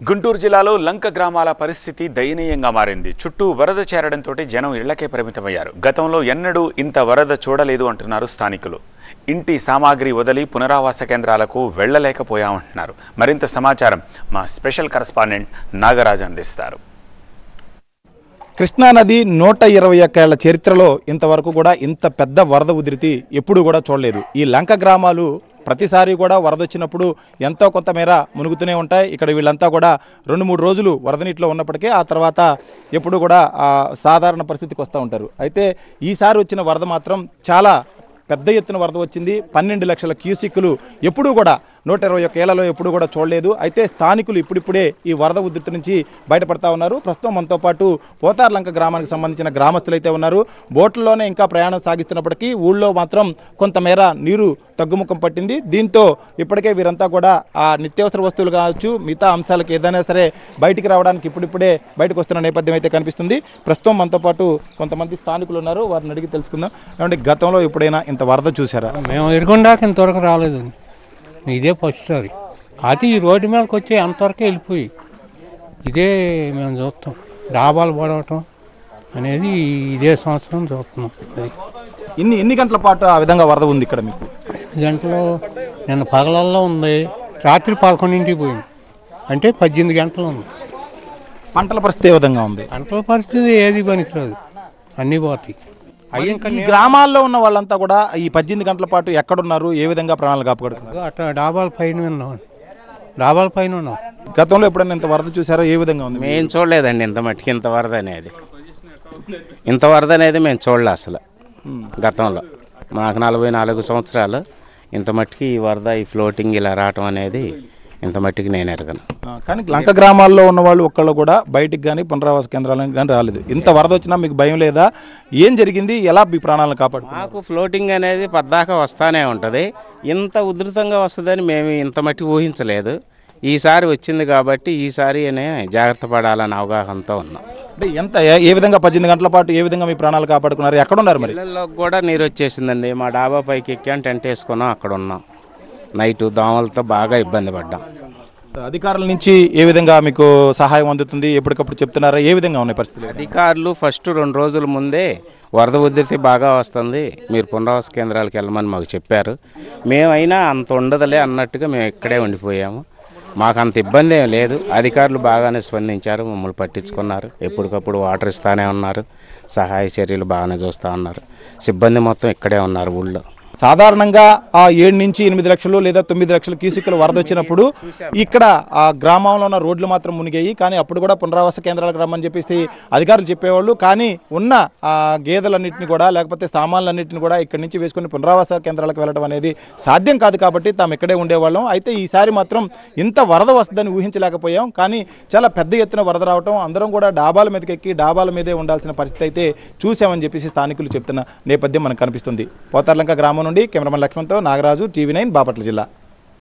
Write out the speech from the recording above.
గుంటూరు జిల్లాలో లంక గ్రామాల పరిస్థితి దయనీయంగా మారింది. చుట్టూ వరద చేరడంతో జనం ఇళ్లకే పరిమితమయ్యారు. గతంలో ఎన్నడూ ఇంత వరద చూడలేదు అంటున్నారు స్థానికులు. ఇంటి సామాగ్రి వదిలి పునరావాస కేంద్రాలకు వెళ్లలేకపోయామంటున్నారు. మరింత సమాచారం మా స్పెషల్ కరెస్పాండెంట్ నాగరాజ్ అందిస్తారు. కృష్ణానది 121 ఏళ్ల చరిత్రలో ఇంతవరకు కూడా ఇంత పెద్ద వరద ఉధృతి ఎప్పుడూ కూడా చూడలేదు. ఈ లంక గ్రామాలు ప్రతిసారి కూడా వరద వచ్చినప్పుడు ఎంతో కొంత మేర మునుగుతూనే ఉంటాయి. ఇక్కడ వీళ్ళంతా కూడా 2-3 రోజులు వరద నీటిలో ఉన్నప్పటికీ ఆ తర్వాత ఎప్పుడు కూడా సాధారణ పరిస్థితికి వస్తూ ఉంటారు. అయితే ఈసారి వచ్చిన వరద మాత్రం చాలా పెద్ద ఎత్తున వరద వచ్చింది. 12 లక్షల క్యూసిక్లు ఎప్పుడూ కూడా 121 ఏళ్లలో ఎప్పుడు కూడా చూడలేదు. అయితే స్థానికులు ఇప్పుడిప్పుడే ఈ వరద ఉధృతి నుంచి బయటపడతా ఉన్నారు. ప్రస్తుతం మనతో పాటు పోతార్లంక గ్రామానికి సంబంధించిన గ్రామస్తులు అయితే ఉన్నారు. బోట్లలోనే ఇంకా ప్రయాణం సాగిస్తున్నప్పటికీ ఊళ్ళో మాత్రం కొంతమేర నీరు తగ్గుముఖం పట్టింది. దీంతో ఇప్పటికే వీరంతా కూడా ఆ నిత్యావసర వస్తువులు కావచ్చు, మిగతా అంశాలకు ఏదైనా సరే బయటికి రావడానికి ఇప్పుడిప్పుడే బయటకు వస్తున్న నేపథ్యం అయితే కనిపిస్తుంది. ప్రస్తుతం మనతో పాటు కొంతమంది స్థానికులు ఉన్నారు, వారిని అడిగి తెలుసుకుందాం. ఏమంటే గతంలో ఎప్పుడైనా ఇంత వరద చూసారా? మేము ఎరుగుండాక ఇంతవరకు రాలేదు, ఇదే ఫస్ట్ సారి. కాకపోతే ఈ రోడ్డు మీదకి వచ్చి అంతవరకే వెళ్ళిపోయి ఇదే మేము చూస్తాం. డాబాలు పడవటం అనేది ఇదే సంవత్సరం చూస్తున్నాం. అది ఎన్ని గంటల పాటు ఆ విధంగా వరద ఉంది ఇక్కడ మీకు? 2 గంటలు నిన్న పగలల్లో ఉంది, రాత్రి 11ంటికి పోయింది, అంటే 18 గంటలు ఉంది. పంటల పరిస్థితి ఏ విధంగా ఉంది? పంటల పరిస్థితి ఏది పనికిరాదు, అన్నీ పోతాయి. ఈ గ్రామాల్లో ఉన్న వాళ్ళంతా కూడా ఈ 18 గంటల పాటు ఎక్కడున్నారు, ఏ విధంగా ప్రాణాలు కాపాడుతున్నారు? అట్లా డాబాల పైన ఉన్నాం, డాబాల పైన ఉన్నాం. గతంలో ఎప్పుడైనా ఇంత వరద చూసారో, ఏ విధంగా ఉంది? మేము చూడలేదండి ఇంత మట్టికి ఇంత వరద అనేది. మేము చూడలే అసలు. గతంలో మాకు 44 సంవత్సరాలు ఇంత మట్టికి ఈ వరద, ఈ ఫ్లోటింగ్ ఇలా రావటం అనేది ఇంత మట్టికి నేను ఎరగను. కానీ లంక గ్రామాల్లో ఉన్న వాళ్ళు ఒక్కళ్ళు కూడా బయటికి కానీ పునరావాస కేంద్రాలకు కానీ రాలేదు. ఇంత వరద వచ్చినా మీకు భయం లేదా? ఏం జరిగింది? ఎలా మీ ప్రాణాలను కాపాడు? మాకు ఫ్లోటింగ్ అనేది పద్దాకా వస్తూనే ఉంటుంది. ఇంత ఉధృతంగా వస్తుందని మేము ఇంత మట్టికి ఊహించలేదు. ఈసారి వచ్చింది కాబట్టి ఈసారి జాగ్రత్త పడాలని అవగాహనతో ఉన్నాం. అంటే ఏ విధంగా 18 గంటల పాటు ఏ విధంగా మీ ప్రాణాలు కాపాడుకున్నారు? ఎక్కడున్నారు? మరి ఇళ్ళల్లోకి కూడా నీరు వచ్చేసిందండి. మా డాబా పైకి ఎక్కాం, టెంట్ వేసుకున్నాం, అక్కడ ఉన్నాం. నైటు దోమలతో బాగా ఇబ్బంది పడ్డాం. అధికారుల నుంచి ఏ విధంగా మీకు సహాయం అందుతుంది? ఎప్పటికప్పుడు చెప్తున్నారా? ఏ విధంగా ఉన్నాయి పరిస్థితులు? అధికారులు ఫస్ట్ 2 రోజుల ముందే వరద ఉధృతి బాగా వస్తుంది, మీరు పునరావాస కేంద్రాలకు వెళ్ళమని మాకు చెప్పారు. మేమైనా అంత ఉండదులే అన్నట్టుగా మేము ఇక్కడే ఉండిపోయాము. మాకు అంత ఇబ్బంది ఏం లేదు. అధికారులు బాగానే స్పందించారు, మమ్మల్ని పట్టించుకున్నారు. ఎప్పటికప్పుడు వాటర్ ఇస్తూనే ఉన్నారు, సహాయ చర్యలు బాగానే చూస్తూ ఉన్నారు. సిబ్బంది మొత్తం ఇక్కడే ఉన్నారు ఊళ్ళో. సాధారణంగా ఆ 7 నుంచి 8 లక్షలు లేదా 9 లక్షల క్యూసిక్లు వరద వచ్చినప్పుడు ఇక్కడ ఆ గ్రామంలో ఉన్న రోడ్లు మాత్రం మునిగాయి. కానీ అప్పుడు కూడా పునరావాస కేంద్రాలకు రమ్మని చెప్పేసి అధికారులు చెప్పేవాళ్ళు. కానీ ఉన్న ఆ గేదెలన్నింటినీ కూడా లేకపోతే సామాన్లన్నింటినీ కూడా ఇక్కడి నుంచి వేసుకుని పునరావాస కేంద్రాలకు వెళ్ళడం అనేది సాధ్యం కాదు. కాబట్టి తాము ఇక్కడే ఉండేవాళ్ళం. అయితే ఈసారి మాత్రం ఇంత వరద వస్తుందని ఊహించలేకపోయాం. కానీ చాలా పెద్ద ఎత్తున వరద రావటం, అందరం కూడా డాబాల మీదకి ఎక్కి డాబాల మీదే ఉండాల్సిన పరిస్థితి అయితే చూసామని చెప్పేసి స్థానికులు చెప్తున్న నేపథ్యం మనకు కనిపిస్తుంది. పోతార్లంక గ్రామం నుండి కెమెరామెన్ లక్ష్మణ్తో నాగరాజు, TV9 బాపట్ల జిల్లా.